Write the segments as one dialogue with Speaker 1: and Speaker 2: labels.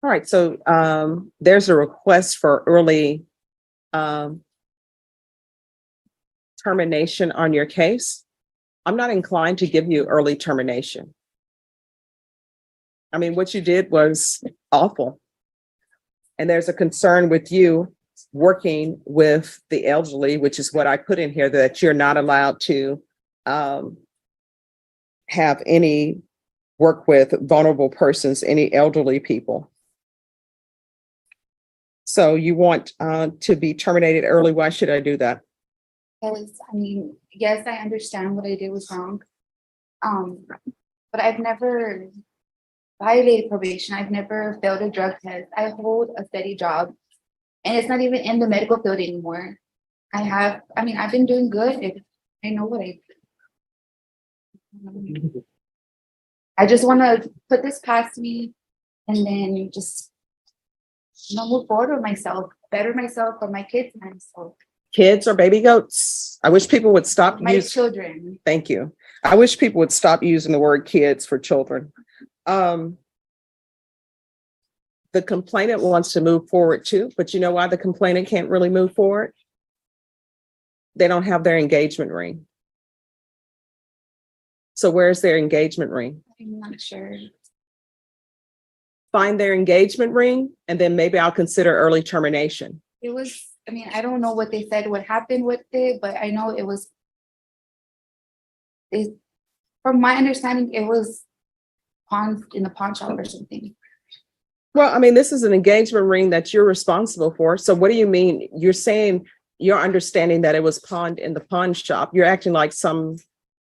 Speaker 1: All right, so there's a request for early termination on your case. I'm not inclined to give you early termination. I mean, what you did was awful. And there's a concern with you working with the elderly, which is what I put in here, that you're not allowed to have any work with vulnerable persons, any elderly people. So you want to be terminated early. Why should I do that?
Speaker 2: Because I mean, yes, I understand what I did was wrong. But I've never violated probation. I've never failed a drug test. I hold a steady job, and it's not even in the medical field anymore. I've been doing good. I know what I do. I just want to put this past me and then just move forward with myself, better myself for my kids and myself.
Speaker 1: Kids or baby goats? I wish people would stop
Speaker 2: My
Speaker 1: using.
Speaker 2: children.
Speaker 1: Thank you. I wish people would stop using the word kids for children. The complainant wants to move forward too, but you know why the complainant can't really move forward? They don't have their engagement ring. So where's their engagement ring?
Speaker 2: I'm not sure.
Speaker 1: Find their engagement ring, and then maybe I'll consider early termination.
Speaker 2: I don't know what they said, what happened with it, but I know from my understanding, it was pawned in a pawn shop or something.
Speaker 1: Well, I mean, this is an engagement ring that you're responsible for. So what do you mean? You're saying you're understanding that it was pawned in the pawn shop. You're acting like some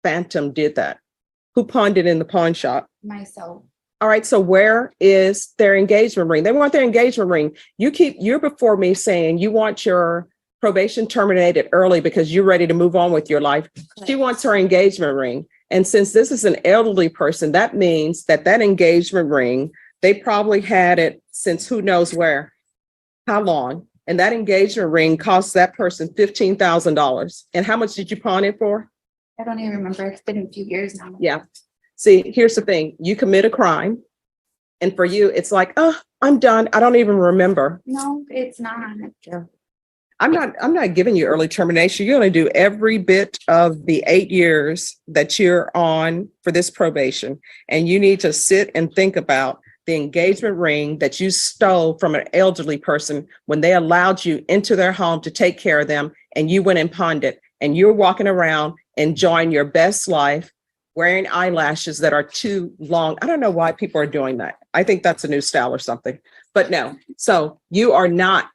Speaker 1: phantom did that. Who pawned it in the pawn shop?
Speaker 2: Myself.
Speaker 1: All right, so where is their engagement ring? They want their engagement ring. You're before me saying you want your probation terminated early because you're ready to move on with your life. She wants her engagement ring. And since this is an elderly person, that means that engagement ring, they probably had it since who knows where, how long. And that engagement ring costs that person $15,000. And how much did you pawn it for?
Speaker 2: I don't even remember. It's been a few years now.
Speaker 1: Yeah. See, here's the thing. You commit a crime. And for you, it's like, oh, I'm done. I don't even remember.
Speaker 2: No, it's not.
Speaker 1: Yeah. I'm not giving you early termination. You're going to do every bit of the 8 years that you're on for this probation. And you need to sit and think about the engagement ring that you stole from an elderly person when they allowed you into their home to take care of them, and you went and pawned it. And you're walking around enjoying your best life, wearing eyelashes that are too long. I don't know why people are doing that. I think that's a new style or something, but no. So you are not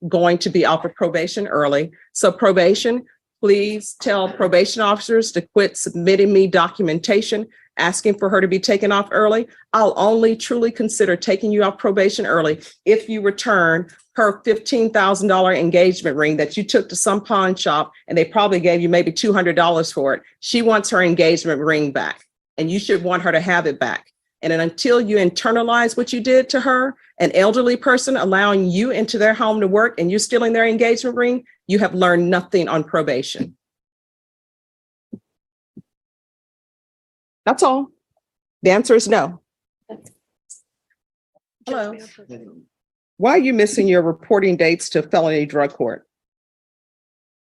Speaker 1: going to be offered probation early. So probation, please tell probation officers to quit submitting me documentation asking for her to be taken off early. I'll only truly consider taking you off probation early if you return her $15,000 engagement ring that you took to some pawn shop and they probably gave you maybe $200 for it. She wants her engagement ring back, and you should want her to have it back. And then until you internalize what you did to her, an elderly person allowing you into their home to work and you stealing their engagement ring, you have learned nothing on probation. That's all. The answer is no. Hello. Why are you missing your reporting dates to felony drug court?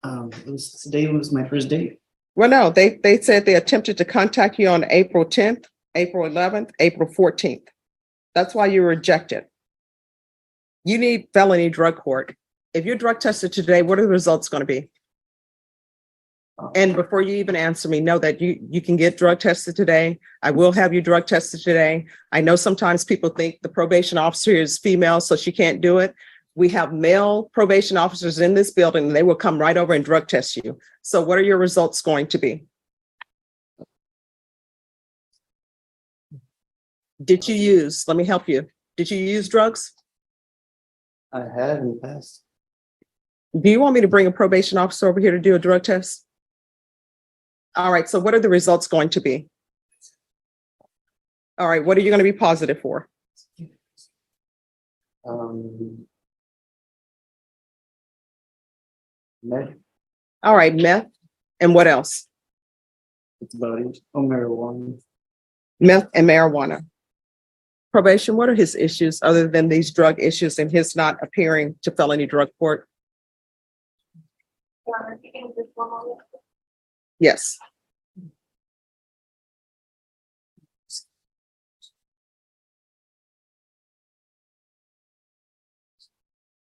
Speaker 3: Today was my first date.
Speaker 1: Well, no, they said they attempted to contact you on April 10th, April 11th, April 14th. That's why you were rejected. You need felony drug court. If you're drug tested today, what are the results going to be? And before you even answer me, know that you can get drug tested today. I will have you drug tested today. I know sometimes people think the probation officer is female, so she can't do it. We have male probation officers in this building, and they will come right over and drug test you. So what are your results going to be? Did you use, let me help you. Did you use drugs?
Speaker 3: I have in the past.
Speaker 1: Do you want me to bring a probation officer over here to do a drug test? All right, so what are the results going to be? All right, what are you going to be positive for?
Speaker 3: Meth.
Speaker 1: All right, meth. And what else?
Speaker 3: It's about it. Oh, marijuana.
Speaker 1: Meth and marijuana. probation? What are his issues other than these drug issues and his not appearing to felony drug court? Yes.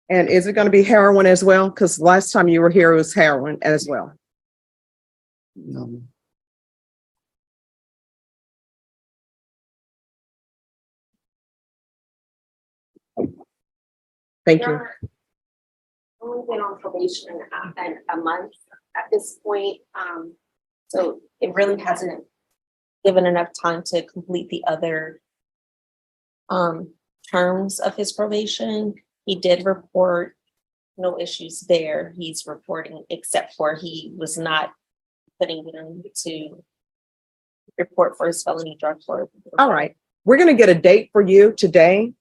Speaker 1: And is it going to be heroin as well? Because last time you were here, it was heroin as well.
Speaker 3: No.
Speaker 1: Thank you.
Speaker 4: Only been on probation a month at this point. So it really hasn't given enough time to complete the other terms of his probation. He did report no issues there. He's reporting, except for he was not putting in to report for his felony drug court.
Speaker 1: All right. We're going to get a date for you today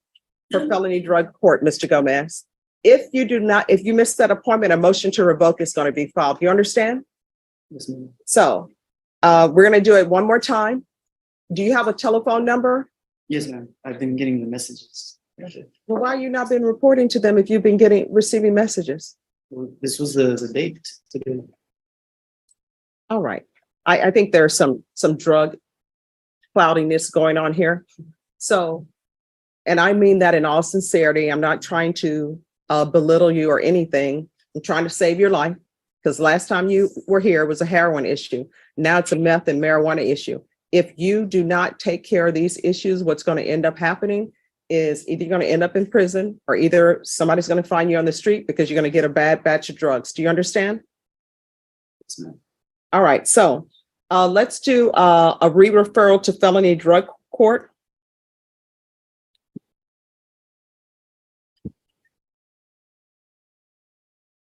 Speaker 1: for felony drug court, Mr. Gomez. If you miss that appointment, a motion to revoke is going to be filed. You understand?
Speaker 3: Yes, ma'am.
Speaker 1: So we're going to do it one more time. Do you have a telephone number?
Speaker 3: Yes, ma'am. I've been getting the messages.
Speaker 1: Well, why you not been reporting to them if you've been receiving messages?
Speaker 3: Well, this was the date today.
Speaker 1: All right. I think there's some drug cloudiness going on here. So, and I mean that in all sincerity. I'm not trying to belittle you or anything. I'm trying to save your life, because last time you were here was a heroin issue. Now it's a meth and marijuana issue. If you do not take care of these issues, what's going to end up happening is either you're going to end up in prison, or either somebody's going to find you on the street because you're going to get a bad batch of drugs. Do you understand?
Speaker 3: Yes, ma'am.
Speaker 1: All right. So let's do a re-referral to felony drug court.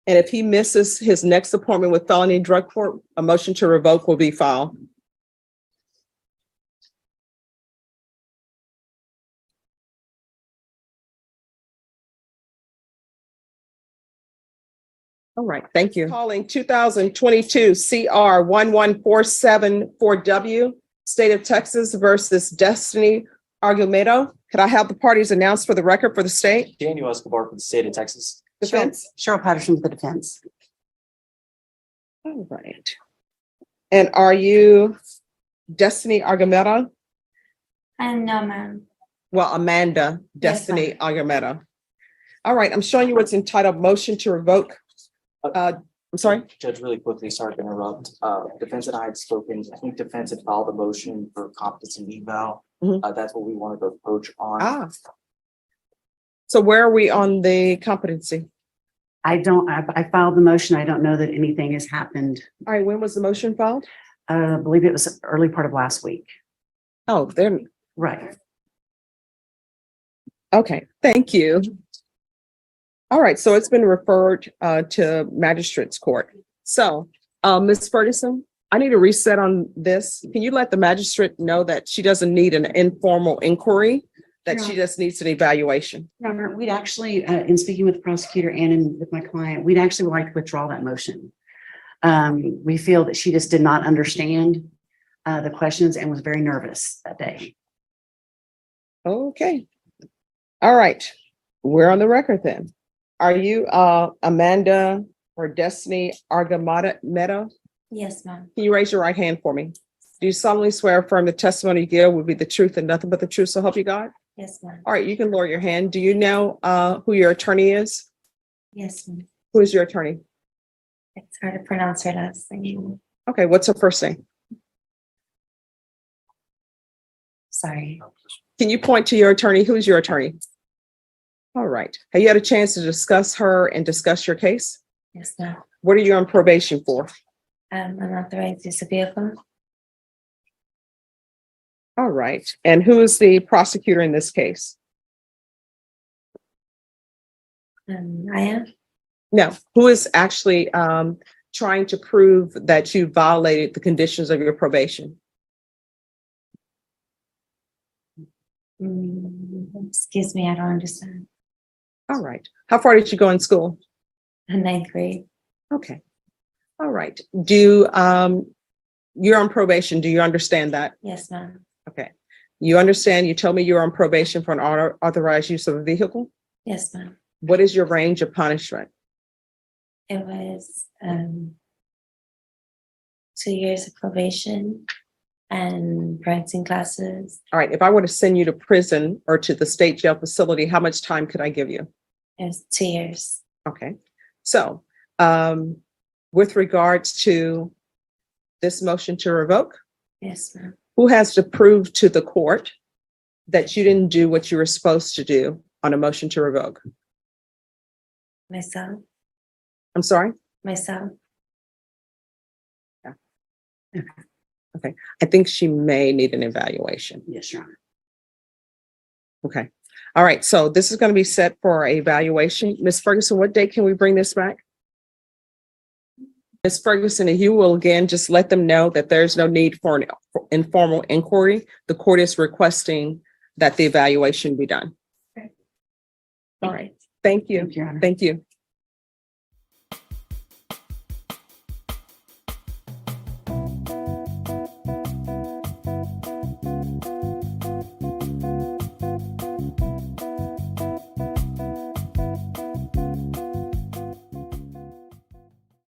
Speaker 1: And if he misses his next appointment with felony drug court, a motion to revoke will be filed. All right, thank you. Calling 2022 CR 11474W, State of Texas versus Destiny Argumedo. Could I have the parties announced for the record for the state?
Speaker 5: Daniel Escobar for the state of Texas.
Speaker 1: Defense?
Speaker 6: Cheryl Patterson with the defense.
Speaker 1: All right. And are you Destiny Argumedo?
Speaker 2: No, ma'am.
Speaker 1: Well, Amanda Destiny Argumedo. All right, I'm showing you what's entitled motion to revoke. I'm sorry.
Speaker 5: Judge, really quickly, sorry to interrupt. Defense and I had spoken. I think defense had filed a motion for competency eval. That's what we wanted to approach on.
Speaker 1: So where are we on the competency?
Speaker 6: I filed the motion. I don't know that anything has happened.
Speaker 1: All right, when was the motion filed?
Speaker 6: I believe it was early part of last week.
Speaker 1: Oh, there.
Speaker 6: Right.
Speaker 1: Okay, thank you. All right, so it's been referred to magistrate's court. So, Ms. Ferguson, I need a reset on this. Can you let the magistrate know that she doesn't need an informal inquiry, that she just needs an evaluation?
Speaker 6: Your Honor, we'd actually, in speaking with the prosecutor and with my client, we'd actually like to withdraw that motion. We feel that she just did not understand the questions and was very nervous that day.
Speaker 1: Okay. All right, we're on the record then. Are you Amanda or Destiny Argumedo?
Speaker 2: Yes, ma'am.
Speaker 1: Can you raise your right hand for me? Do you solemnly swear or affirm the testimony you give will be the truth and nothing but the truth, so help you God?
Speaker 2: Yes, ma'am.
Speaker 1: All right, you can lower your hand. Do you know who your attorney is?
Speaker 2: Yes, ma'am.
Speaker 1: Who is your attorney?
Speaker 2: It's hard to pronounce her last name.
Speaker 1: Okay, what's her first name?
Speaker 2: Sorry.
Speaker 1: Can you point to your attorney? Who is your attorney? All right. Have you had a chance to discuss her and discuss your case?
Speaker 2: Yes, ma'am.
Speaker 1: What are you on probation for?
Speaker 2: Unauthorized use of vehicle.
Speaker 1: All right. And who is the prosecutor in this case?
Speaker 2: I am.
Speaker 1: No, who is actually trying to prove that you violated the conditions of your probation?
Speaker 2: Excuse me, I don't understand.
Speaker 1: All right. How far did you go in school?
Speaker 2: Ninth grade.
Speaker 1: Okay. All right. You're on probation. Do you understand that?
Speaker 2: Yes, ma'am.
Speaker 1: Okay. You understand, you told me you're on probation for an unauthorized use of a vehicle.
Speaker 7: Yes, ma'am.
Speaker 1: What is your range of punishment?
Speaker 7: It was 2 years of probation and parenting classes.
Speaker 1: All right, if I were to send you to prison or to the state jail facility, how much time could I give you?
Speaker 7: It was 2 years.
Speaker 1: Okay, so with regards to this motion to revoke,
Speaker 7: Yes, ma'am.
Speaker 1: who has to prove to the court that you didn't do what you were supposed to do on a motion to revoke?
Speaker 7: Myself.
Speaker 1: I'm sorry?
Speaker 7: Myself.
Speaker 1: Okay, I think she may need an evaluation.
Speaker 6: Yes, Your Honor.
Speaker 1: Okay, all right, so this is going to be set for evaluation. Ms. Ferguson, what date can we bring this back? Ms. Ferguson, if you will again, just let them know that there's no need for an informal inquiry. The court is requesting that the evaluation be done.
Speaker 7: Okay.
Speaker 1: All right, thank you.
Speaker 6: Thank you, Your Honor.
Speaker 1: Thank you.